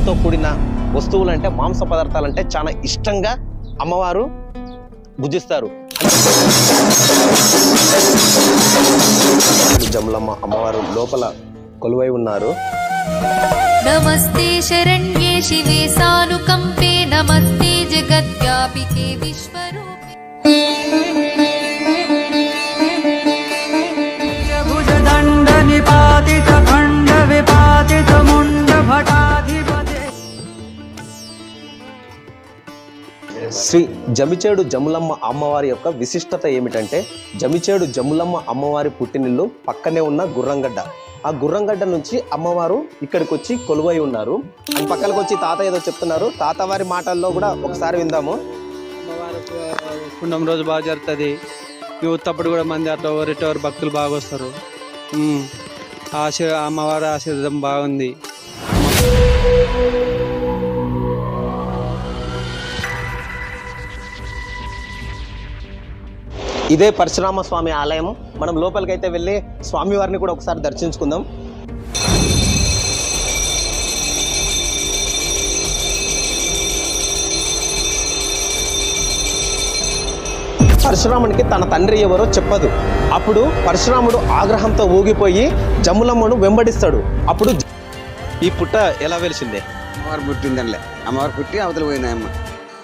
మాంసంతో కూడిన వస్తువులంటే మాంస పదార్థాలంటే చాలా ఇష్టంగా అమ్మవారు భుజిస్తారు. జములమ్మ అమ్మవారు లోపల కొలువై ఉన్నారు. నమస్తే శరణ్యే శివే సానుకంపే నమస్తే జగద్వ్యాపికే విశ్వరూపే భుజదండ నిపాతిత ఖండ విపాతిత ముండ భటాధిపతే. శ్రీ జమిచేడు జములమ్మ అమ్మవారి యొక్క విశిష్టత ఏమిటంటే, జమిచేడు జములమ్మ అమ్మవారి పుట్టినిల్లు పక్కనే ఉన్న గుర్రంగడ్డ. ఆ గుర్రంగడ్డ నుంచి అమ్మవారు ఇక్కడికి వచ్చి కొలువై ఉన్నారు. అని పక్కనకి వచ్చి తాత ఏదో చెప్తున్నారు. తాత వారి మాటల్లో కూడా ఒకసారి విందాము. అమ్మవారు పుణ్యం రోజు బాగా జరుగుతుంది. ఉత్తప్పుడు కూడా మంది అట్లా ఎవరెవరు భక్తులు బాగా వస్తారు. అమ్మవారి ఆశీర్వాదం బాగుంది. ఇదే పరశురామ స్వామి ఆలయం. మనం లోపలికైతే వెళ్ళి స్వామివారిని కూడా ఒకసారి దర్శించుకుందాం. పరశురామునికి తన తండ్రి ఎవరో చెప్పదు. అప్పుడు పరశురాముడు ఆగ్రహంతో ఊగిపోయి జములమ్మను వెంబడిస్తాడు. అప్పుడు ఈ పుట్ట ఎలా వెలిసిందే? అమ్మవారు పుట్టిందనిలే. అమ్మవారు పుట్టి అవతల పోయింది. అమ్మ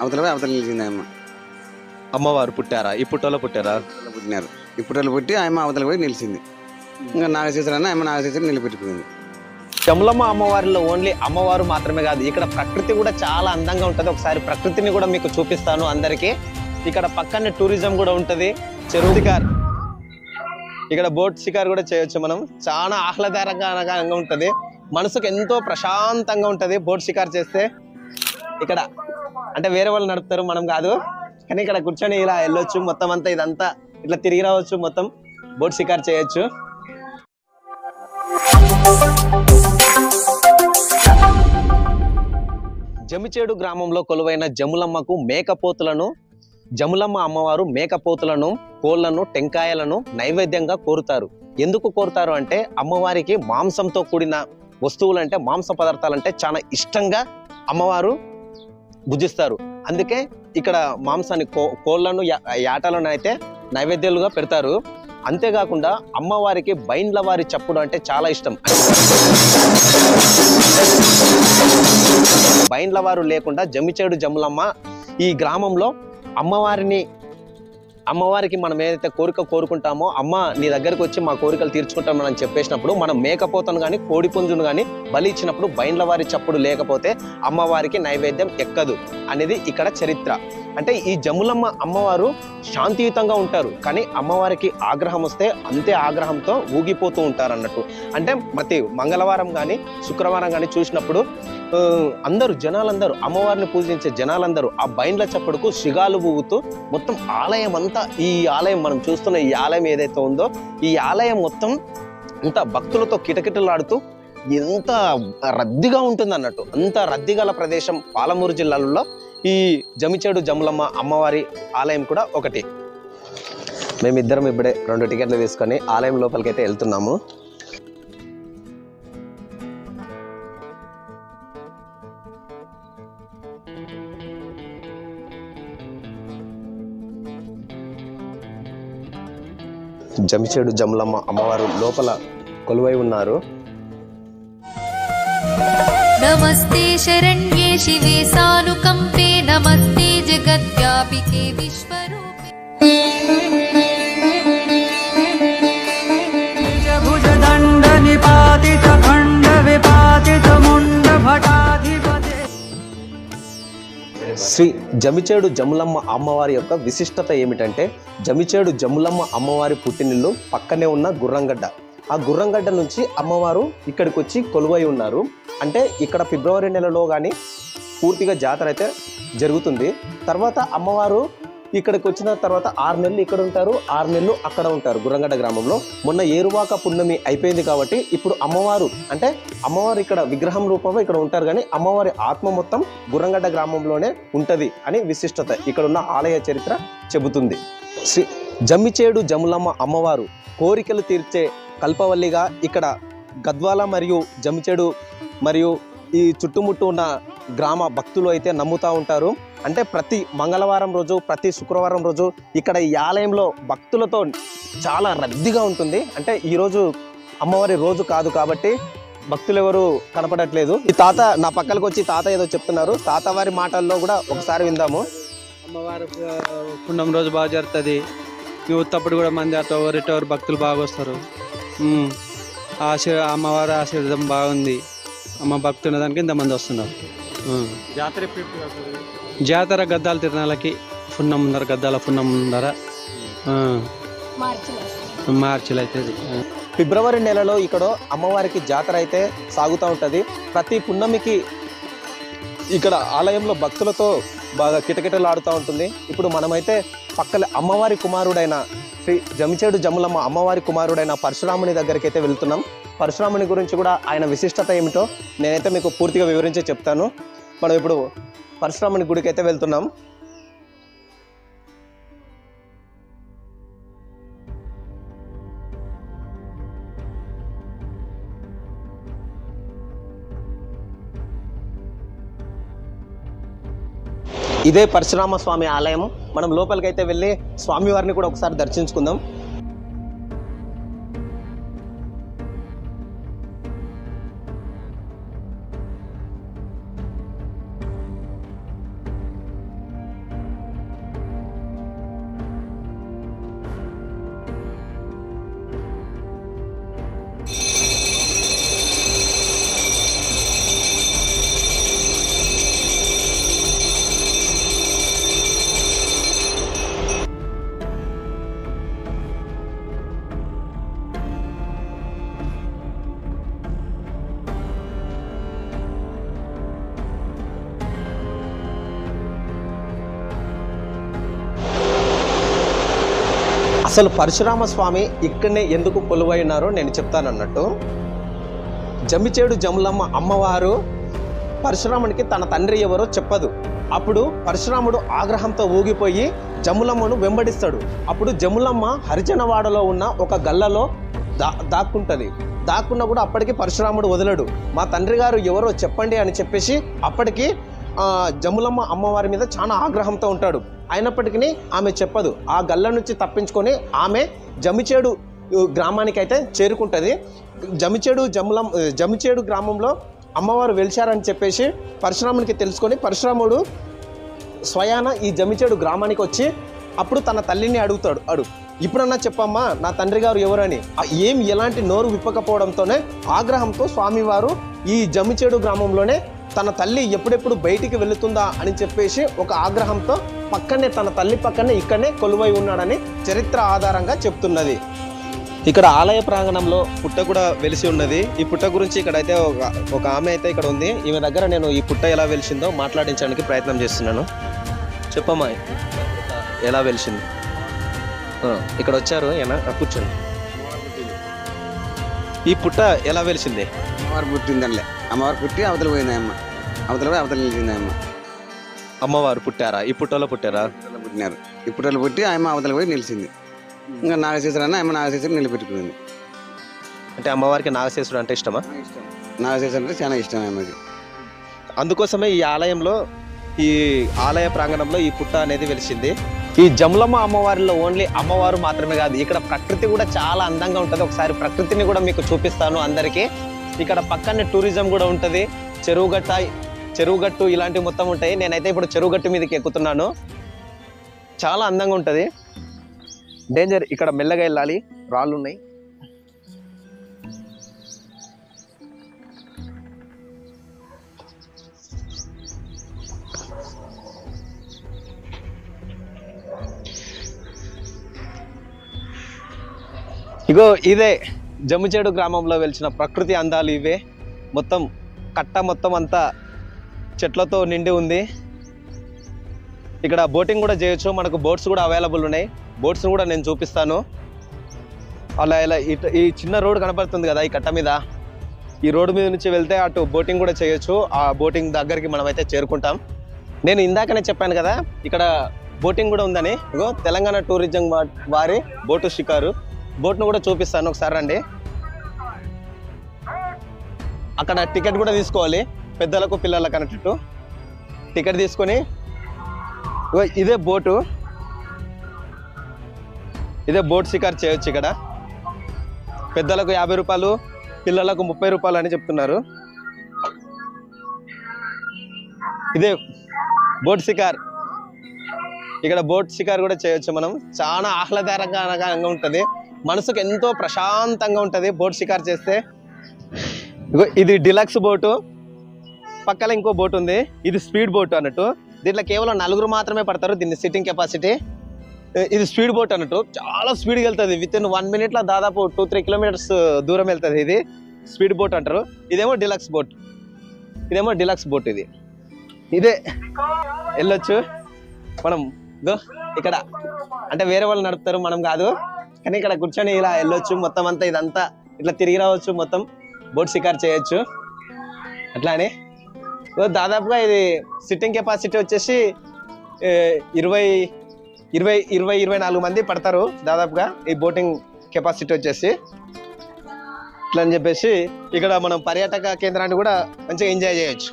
అవతల నిలిచింది. అమ్మ అమ్మవారు పుట్టారా? ఈ పుట్టలో పుట్టారా? పుట్టినారు. ఈ పుట్టలు పుట్టి ఆయమ్మ అవతల పోయి నిలిచింది. ఇంకా నాగశేశ్వరాన్ని ఆయమ్మ నాగశేశ్వరం నిలబెట్టుకుంది. జములమ్మ అమ్మవారిలో ఓన్లీ అమ్మవారు మాత్రమే కాదు, ఇక్కడ ప్రకృతి కూడా చాలా అందంగా ఉంటుంది. ఒకసారి ప్రకృతిని కూడా మీకు చూపిస్తాను అందరికీ. ఇక్కడ పక్కనే టూరిజం కూడా ఉంటుంది. చెరువు షికార్, ఇక్కడ బోట్ షికార్ కూడా చేయొచ్చు మనం. చాలా ఆహ్లాదకరంగా ఉంటుంది. మనసుకు ఎంతో ప్రశాంతంగా ఉంటుంది బోట్ షికార్ చేస్తే. ఇక్కడ అంటే వేరే వాళ్ళు నడుపుతారు, మనం కాదు. కానీ ఇక్కడ కూర్చొని ఇలా వెళ్ళొచ్చు. మొత్తం అంతా ఇదంతా ఇట్లా తిరిగి రావచ్చు. మొత్తం బోట్ షికార్ చేయొచ్చు. జమిచేడు గ్రామంలో కొలువైన జములమ్మ అమ్మవారు మేకపోతులను, కోళ్లను, టెంకాయలను నైవేద్యంగా కోరుతారు. ఎందుకు కోరుతారు అంటే, అమ్మవారికి మాంసంతో కూడిన వస్తువులంటే మాంస పదార్థాలంటే చాలా ఇష్టంగా అమ్మవారు భుజిస్తారు. అందుకే ఇక్కడ మాంసాన్ని కోళ్లను, యాటలను అయితే నైవేద్యాలుగా పెడతారు. అంతేకాకుండా అమ్మవారికి బైండ్ల వారి చప్పుడు అంటే చాలా ఇష్టం. బైండ్ల వారు లేకుండా జమిచేడు జములమ్మ ఈ గ్రామంలో అమ్మవారికి మనం ఏదైతే కోరిక కోరుకుంటామో, అమ్మ నీ దగ్గరకు వచ్చి మా కోరికలు తీర్చుకుంటామని చెప్పేసినప్పుడు మనం మేకపోతను కానీ కోడి పుంజును కానీ బలి ఇచ్చినప్పుడు బైండ్ల వారి చప్పుడు లేకపోతే అమ్మవారికి నైవేద్యం ఎక్కదు అనేది ఇక్కడ చరిత్ర. అంటే ఈ జములమ్మ అమ్మవారు శాంతియుతంగా ఉంటారు, కానీ అమ్మవారికి ఆగ్రహం వస్తే అంతే ఆగ్రహంతో ఊగిపోతూ ఉంటారు అన్నట్టు. అంటే ప్రతి మంగళవారం కానీ శుక్రవారం కానీ చూసినప్పుడు జనాలందరూ అమ్మవారిని పూజించే జనాలందరూ ఆ బైండ్ల చప్పుడుకు సిగాలు ఊగుతూ మొత్తం ఆలయం అంతా, ఈ ఆలయం మనం చూస్తున్న ఈ ఆలయం ఏదైతే ఉందో ఈ ఆలయం మొత్తం అంత భక్తులతో కిటకిటలాడుతూ ఎంత రద్దీగా ఉంటుంది అన్నట్టు. అంత రద్దీ గల ప్రదేశం పాలమూరు జిల్లాలో ఈ జమిచేడు జములమ్మ అమ్మవారి ఆలయం కూడా ఒకటి. మేమిద్దరం ఇప్పుడే 2 టికెట్లు తీసుకొని ఆలయం లోపలికి అయితే వెళ్తున్నాము. జమిచేడు జములమ్మ అమ్మవారు లోపల కొలువై ఉన్నారు. నమస్తే శరణ్యే శివే సానుకంపే నమస్తే జగద్వ్యాపికే విశ్వరూపే భుజదండ నిపాతిత ఖండ విపాతిత ముండ భటాధిపతే. శ్రీ జమిచేడు జములమ్మ అమ్మవారి యొక్క విశిష్టత ఏమిటంటే, జమిచేడు జములమ్మ అమ్మవారి పుట్టినిల్లు పక్కనే ఉన్న గుర్రంగడ్డ. ఆ గుర్రంగడ్డ నుంచి అమ్మవారు ఇక్కడికి వచ్చి కొలువై ఉన్నారు. అంటే ఇక్కడ ఫిబ్రవరి నెలలో కానీ పూర్తిగా జాతర అయితే జరుగుతుంది. తర్వాత అమ్మవారు ఇక్కడికి వచ్చిన తర్వాత 6 నెలలు ఇక్కడ ఉంటారు, 6 నెలలు అక్కడ ఉంటారు గుర్రంగడ్డ గ్రామంలో. మొన్న ఏరువాక పున్నమి అయిపోయింది కాబట్టి ఇప్పుడు అమ్మవారు ఇక్కడ విగ్రహం రూపంలో ఇక్కడ ఉంటారు, కానీ అమ్మవారి ఆత్మ మొత్తం గుర్రంగడ్డ గ్రామంలోనే ఉంటుంది అని విశిష్టత ఇక్కడ ఉన్న ఆలయ చరిత్ర చెబుతుంది. శ్రీ జమిచేడు జములమ్మ అమ్మవారు కోరికలు తీర్చే కల్పవల్లిగా ఇక్కడ గద్వాల మరియు జమిచేడు మరియు ఈ చుట్టుముట్టు ఉన్న గ్రామ భక్తులు అయితే నమ్ముతూ ఉంటారు. అంటే ప్రతి మంగళవారం రోజు, ప్రతి శుక్రవారం రోజు ఇక్కడ ఈ ఆలయంలో భక్తులతో చాలా రద్దీగా ఉంటుంది. అంటే ఈరోజు అమ్మవారి రోజు కాదు కాబట్టి భక్తులు ఎవరు కనపడట్లేదు. ఈ తాత నా పక్కలకు వచ్చి తాత ఏదో చెప్తున్నారు. తాత వారి మాటల్లో కూడా ఒకసారి విందాము. అమ్మవారు పుణ్యం రోజు బాగా జరుగుతుంది. ఈ ఉత్తప్పుడు కూడా మంది అటు ఎవరు భక్తులు బాగా వస్తారు. అమ్మవారి ఆశీర్వాదం బాగుంది. అమ్మ భక్తి ఉన్న దానికి ఇంతమంది వస్తున్నారు. జాతర గద్దాల తిరణాలకి పుణ్యం ముందర, గద్దాల పుణ్యం ముందర మార్చిలో అవుతుంది. ఫిబ్రవరి నెలలో ఇక్కడ అమ్మవారికి జాతర అయితే సాగుతూ ఉంటుంది. ప్రతి పున్నమికి ఇక్కడ ఆలయంలో భక్తులతో బాగా కిటకిటలాడుతూ ఉంటుంది. ఇప్పుడు మనమైతే పక్కన అమ్మవారి కుమారుడైన శ్రీ జమిచేడు జమ్ములమ్మ అమ్మవారి కుమారుడైన పరశురాముని దగ్గరికి అయితే వెళ్తున్నాం. పరశురాముని గురించి కూడా ఆయన విశిష్టత ఏమిటో నేనైతే మీకు పూర్తిగా వివరించి చెప్తాను. మనం ఇప్పుడు పరశురాముని గుడికి అయితే వెళ్తున్నాం. ఇదే పరశురామ స్వామి ఆలయం. మనం లోపలికి అయితే వెళ్ళి స్వామివారిని కూడా ఒకసారి దర్శించుకుందాం. అసలు పరశురామ స్వామి ఇక్కడనే ఎందుకు కొలువై ఉన్నారో నేను చెప్తానన్నట్టు. జమిచేడు జమ్ములమ్మ అమ్మవారు పరశురామునికి తన తండ్రి ఎవరో చెప్పదు. అప్పుడు పరశురాముడు ఆగ్రహంతో ఊగిపోయి జమ్ములమ్మను వెంబడిస్తాడు. అప్పుడు జమ్ములమ్మ హరిజనవాడలో ఉన్న ఒక గల్లలో దాక్కుంటుంది. దాక్కున్నా కూడా అప్పటికి పరశురాముడు వదలడు. మా తండ్రి గారు ఎవరో చెప్పండి అని చెప్పేసి అప్పటికి జమ్ములమ్మ అమ్మవారి మీద చాలా ఆగ్రహంతో ఉంటాడు. అయినప్పటికీ ఆమె చెప్పదు. ఆ గల్ల నుంచి తప్పించుకొని ఆమె జమిచేడు గ్రామానికి అయితే చేరుకుంటుంది. జమిచేడు గ్రామంలో అమ్మవారు వెలిచారని చెప్పేసి పరశురామునికి తెలుసుకొని పరశురాముడు స్వయాన ఈ జమిచేడు గ్రామానికి వచ్చి అప్పుడు తన తల్లిని అడుగుతాడు. ఇప్పుడన్నా చెప్పమ్మా నా తండ్రి గారు ఎవరని. ఎలాంటి నోరు విప్పకపోవడంతోనే ఆగ్రహంతో స్వామివారు ఈ జమిచేడు గ్రామంలోనే తన తల్లి ఎప్పుడెప్పుడు బయటికి వెళుతుందా అని చెప్పేసి ఒక ఆగ్రహంతో పక్కనే తన తల్లి పక్కనే ఇక్కడనే కొలువై ఉన్నాడని చరిత్ర ఆధారంగా చెప్తున్నది. ఇక్కడ ఆలయ ప్రాంగణంలో పుట్ట కూడా వెలిసి ఉన్నది. ఈ పుట్ట గురించి ఇక్కడైతే ఒక ఆమె అయితే ఇక్కడ ఉంది. ఈమె దగ్గర నేను ఈ పుట్ట ఎలా వెలిసిందో మాట్లాడించడానికి ప్రయత్నం చేస్తున్నాను. చెప్పమ్మా ఎలా వెలిసింది? ఇక్కడ వచ్చారు కూర్చోండి. ఈ పుట్ట ఎలా వెలిసింది? అమ్మవారు పుట్టిందండి. అమ్మవారు పుట్టి అవతల పోయింది. అవతల పోయి అవతల నిలిచింది. అమ్మవారు పుట్టారా? ఈ పుట్టలో పుట్టారా? పుట్టినారు. ఈ పుట్టలు పుట్టి ఆయమ్మ అవతల పోయి నిలిచింది. ఇంకా నాగశేశ్వరన్న ఆయమ్మ నాగశేశ్వరం నిలబెట్టుకుంది. అంటే అమ్మవారికి నాగశేశ్వరుడు అంటే ఇష్టమా? నాగశేశ్వరం అంటే చాలా ఇష్టం ఆమెకి. అందుకోసమే ఈ ఆలయంలో, ఈ ఆలయ ప్రాంగణంలో ఈ పుట్ట అనేది వెలిసింది. ఈ జమ్ములమ్మ అమ్మవారిలో ఓన్లీ అమ్మవారు మాత్రమే కాదు, ఇక్కడ ప్రకృతి కూడా చాలా అందంగా ఉంటుంది. ఒకసారి ప్రకృతిని కూడా మీకు చూపిస్తాను అందరికీ. ఇక్కడ పక్కనే టూరిజం కూడా ఉంటుంది. చెరువుగట్టు ఇలాంటివి మొత్తం ఉంటాయి. నేనైతే ఇప్పుడు చెరువుగట్టు మీదకి ఎక్కుతున్నాను. చాలా అందంగా ఉంటుంది. డేంజర్, ఇక్కడ మెల్లగా వెళ్ళాలి, రాళ్ళు ఉన్నాయి. ఇగో ఇదే జమ్మిచేడు గ్రామంలో వెలిసిన ప్రకృతి అందాలు ఇవే. మొత్తం కట్ట మొత్తం అంతా చెట్లతో నిండి ఉంది. ఇక్కడ బోటింగ్ కూడా చేయొచ్చు. మనకు బోట్స్ కూడా అవైలబుల్ ఉన్నాయి. బోట్స్ని కూడా నేను చూపిస్తాను. అలా ఇలా ఈ చిన్న రోడ్ కనపడుతుంది కదా ఈ కట్ట మీద, ఈ రోడ్డు మీద నుంచి వెళ్తే అటు బోటింగ్ కూడా చేయొచ్చు. ఆ బోటింగ్ దగ్గరికి మనమైతే చేరుకుంటాం. నేను ఇందాకనే చెప్పాను కదా ఇక్కడ బోటింగ్ కూడా ఉందని. ఇగో తెలంగాణ టూరిజం వారి బోటు షికారు. బోట్ను కూడా చూపిస్తాను, ఒకసారి రండి. అక్కడ టికెట్ కూడా తీసుకోవాలి. పెద్దలకు పిల్లలకు అన్నట్టు టికెట్ తీసుకొని ఇదే బోట్ షికార్ చేయొచ్చు. ఇక్కడ పెద్దలకు 50 రూపాయలు, పిల్లలకు 30 రూపాయలు అని చెప్తున్నారు. ఇదే బోట్ షికార్. ఇక్కడ బోట్ షికార్ కూడా చేయొచ్చు మనం. చాలా ఆహ్లాదకరంగా ఉంటుంది, మనసుకు ఎంతో ప్రశాంతంగా ఉంటుంది బోట్ షికార్ చేస్తే. ఇది డిలక్స్ బోటు, పక్కన ఇంకో బోట్ ఉంది, ఇది స్పీడ్ బోట్ అన్నట్టు. దీంట్లో కేవలం 4 మాత్రమే పడతారు, దీన్ని సిట్టింగ్ కెపాసిటీ. ఇది స్పీడ్ బోట్ అన్నట్టు, చాలా స్పీడ్గా వెళ్తుంది. విత్ ఇన్ 1 minute దాదాపు 2-3 కిలోమీటర్స్ దూరం వెళ్తుంది. ఇది స్పీడ్ బోట్ అంటారు. ఇదేమో డిలక్స్ బోట్. ఇదే వెళ్ళొచ్చు మనం. ఇక్కడ అంటే వేరే వాళ్ళు నడుపుతారు, మనం కాదు. కానీ ఇక్కడ కూర్చొని ఇలా వెళ్ళొచ్చు. మొత్తం అంతా ఇదంతా ఇట్లా తిరిగి రావచ్చు, మొత్తం బోట్ షికార్ చేయొచ్చు. అట్లానే దాదాపుగా ఇది సిట్టింగ్ కెపాసిటీ వచ్చేసి 20-24 మంది పడతారు దాదాపుగా ఈ బోటింగ్ కెపాసిటీ వచ్చేసి. ఇట్లా అని చెప్పేసి ఇక్కడ మనం పర్యాటక కేంద్రాన్ని కూడా మంచిగా ఎంజాయ్ చేయొచ్చు.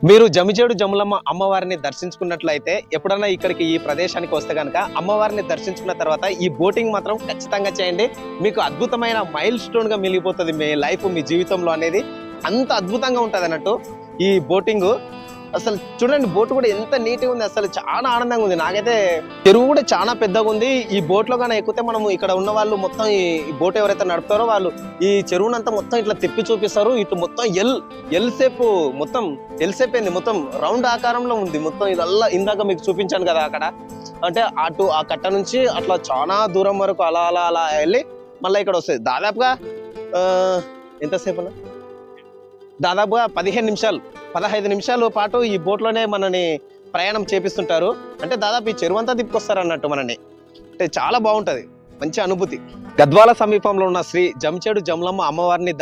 మీరు జమిచేడు జములమ్మ అమ్మవారిని దర్శించుకున్నట్లయితే ఎప్పుడన్నా ఇక్కడికి ఈ ప్రదేశానికి వస్తే కనుక అమ్మవారిని దర్శించుకున్న తర్వాత ఈ బోటింగ్ మాత్రం ఖచ్చితంగా చేయండి. మీకు అద్భుతమైన మైల్ స్టోన్గా మిగిలిపోతుంది మీ లైఫ్, మీ జీవితంలో అనేది. అంత అద్భుతంగా ఉంటుంది అన్నట్టు ఈ బోటింగ్. అసలు చూడండి బోట్ కూడా ఎంత నీట్గా ఉంది, అసలు చాలా ఆనందంగా ఉంది. నాకైతే చెరువు కూడా చాలా పెద్దగా ఉంది. ఈ బోట్లో కానీ ఎక్కితే మనం ఇక్కడ ఉన్న వాళ్ళు మొత్తం ఈ బోట్ ఎవరైతే నడుపుతారో వాళ్ళు ఈ చెరువునంతా మొత్తం ఇట్లా తిప్పి చూపిస్తారు. ఇటు మొత్తం ఎల్ షేప్ అయింది, మొత్తం రౌండ్ ఆకారంలో ఉంది మొత్తం. ఇదల్లా ఇందాక మీకు చూపించాను కదా అక్కడ, అంటే అటు ఆ కట్ట నుంచి అట్లా చాలా దూరం వరకు అలా అలా అలా వెళ్ళి మళ్ళీ ఇక్కడ వస్తుంది. దాదాపుగా ఎంతసేపు, దాదాపుగా 15 నిమిషాల పాటు ఈ బోట్లోనే మనని ప్రయాణం చేపిస్తుంటారు. అంటే దాదాపు ఈ చెరువు అంతా తిప్పుకొస్తారు అన్నట్టు మనని. అంటే చాలా బాగుంటుంది, మంచి అనుభూతి. గద్వాల సమీపంలో ఉన్న శ్రీ జమిచేడు జములమ్మ అమ్మవారిని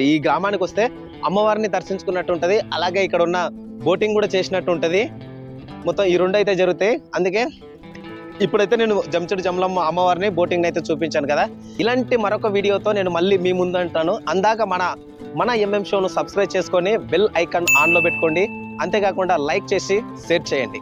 ఈ గ్రామానికి వస్తే అమ్మవారిని దర్శించుకున్నట్టు ఉంటుంది. అలాగే ఇక్కడ ఉన్న బోటింగ్ కూడా చేసినట్టు ఉంటుంది. మొత్తం ఈ 2 అయితే జరుగుతాయి. అందుకే ఇప్పుడైతే నేను జమిచేడు జములమ్మ అమ్మవారిని బోటింగ్ అయితే చూపించాను కదా. ఇలాంటి మరొక వీడియోతో నేను మళ్ళీ మీ ముందు అంటాను. అందాక మన ఎంఎం షోను సబ్స్క్రైబ్ చేసుకొని బెల్ ఐకాన్ ఆన్లో పెట్టుకోండి. అంతేకాకుండా లైక్ చేసి షేర్ చేయండి.